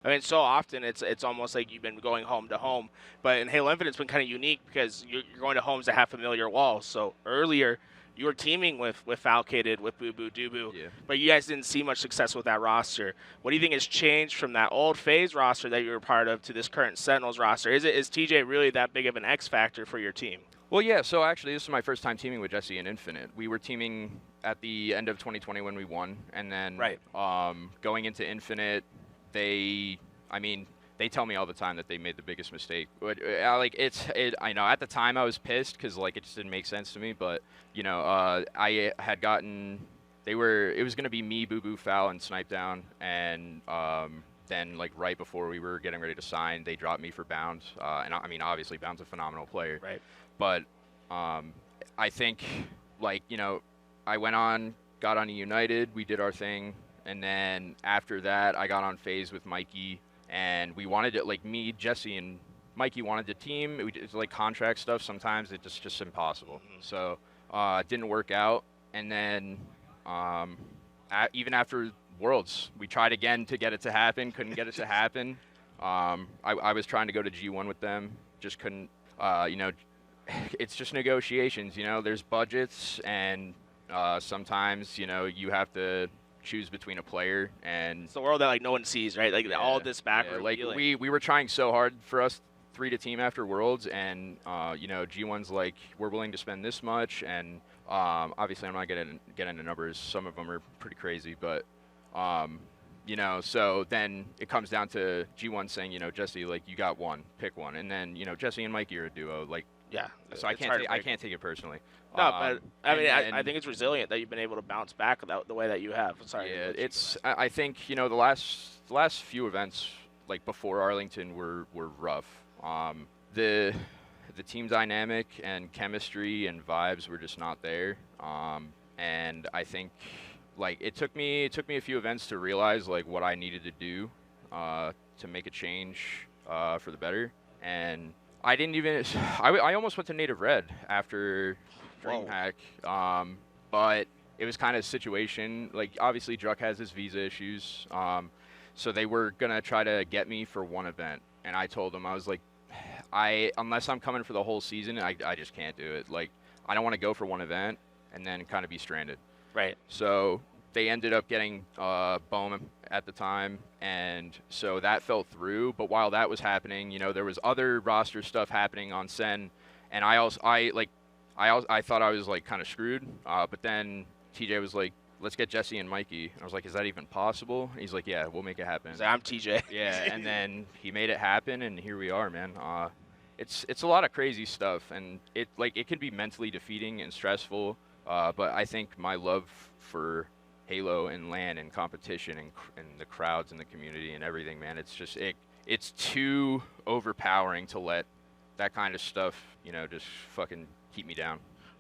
I mean, so often it's almost like you've been going home to home, but in Halo Infinite, it's been kind of unique because you're going to homes that have familiar walls. So earlier, you were teaming with Falcated, with Boo Boo Doo, Yeah. but you guys didn't see much success with that roster. What do you think has changed from that old phase roster that you were part of to this current Sentinels roster? Is TJ really that big of an X factor for your team? Well, yeah. So actually, this is my first time teaming with Jesse in Infinite. We were teaming at the end of 2020 when we won, and then Right. going into Infinite, I mean, they tell me all the time that they made the biggest mistake. But I know at the time I was pissed because like it just didn't make sense to me. But I had gotten, it was gonna be me, Boo Boo, Foul, and Snipe Down, and then like right before we were getting ready to sign, they dropped me for Bound, and I mean obviously Bound's a phenomenal player, Right. but um, I think like I went on, got on a United, we did our thing, and then after that I got on phase with Mikey, and we wanted it like me, Jesse, and Mikey wanted the team. It's like contract stuff. Sometimes it's just impossible. Mhm. So it didn't work out, and then um, even after Worlds, we tried again to get it to happen. Couldn't get it to happen. I was trying to go to G1 with them, just couldn't. It's just negotiations. There's budgets, and sometimes you have to choose between a player and It's the world that like no one sees, right? Like all this backward like dealing. we were trying so hard for us three to team after Worlds, and G1's like we're willing to spend this much, and obviously I'm not getting into numbers. Some of them are pretty crazy, but so then it comes down to G1 saying, Jesse, like you got one, pick one, and then Jesse and Mikey are a duo, like Yeah, so I it's can't hard to I break. can't take it personally. No, but I And mean, I then think it's resilient that you've been able to bounce back the way that you have. Sorry. to yeah, interrupt you, it's I think the last few events like before Arlington were rough. The team dynamic and chemistry and vibes were just not there. And I think like it took me a few events to realize like what I needed to do to make a change for the better. And I didn't even I almost went to Native Red after Whoa. DreamHack, but it was kind of a situation like obviously Druck has his visa issues, so they were gonna try to get me for one event, and I told them I was like, unless I'm coming for the whole season, I just can't do it. Like I don't want to go for one event and then kind of be stranded. Right. So they ended up getting Bohm at the time, and so that fell through. But while that was happening, there was other roster stuff happening on SEN, and I thought I was like kind of screwed. But then TJ was like, "Let's get Jesse and Mikey," and I was like, "Is that even possible?" And he's like, "Yeah, we'll make it happen." He's like, I'm TJ. Yeah, and then he made it happen, and here we are, man. It's a lot of crazy stuff, and it can be mentally defeating and stressful. But I think my love for Halo and LAN and competition and the crowds and the community and everything, man, it's too overpowering to let that kind of stuff, just fucking keep me down.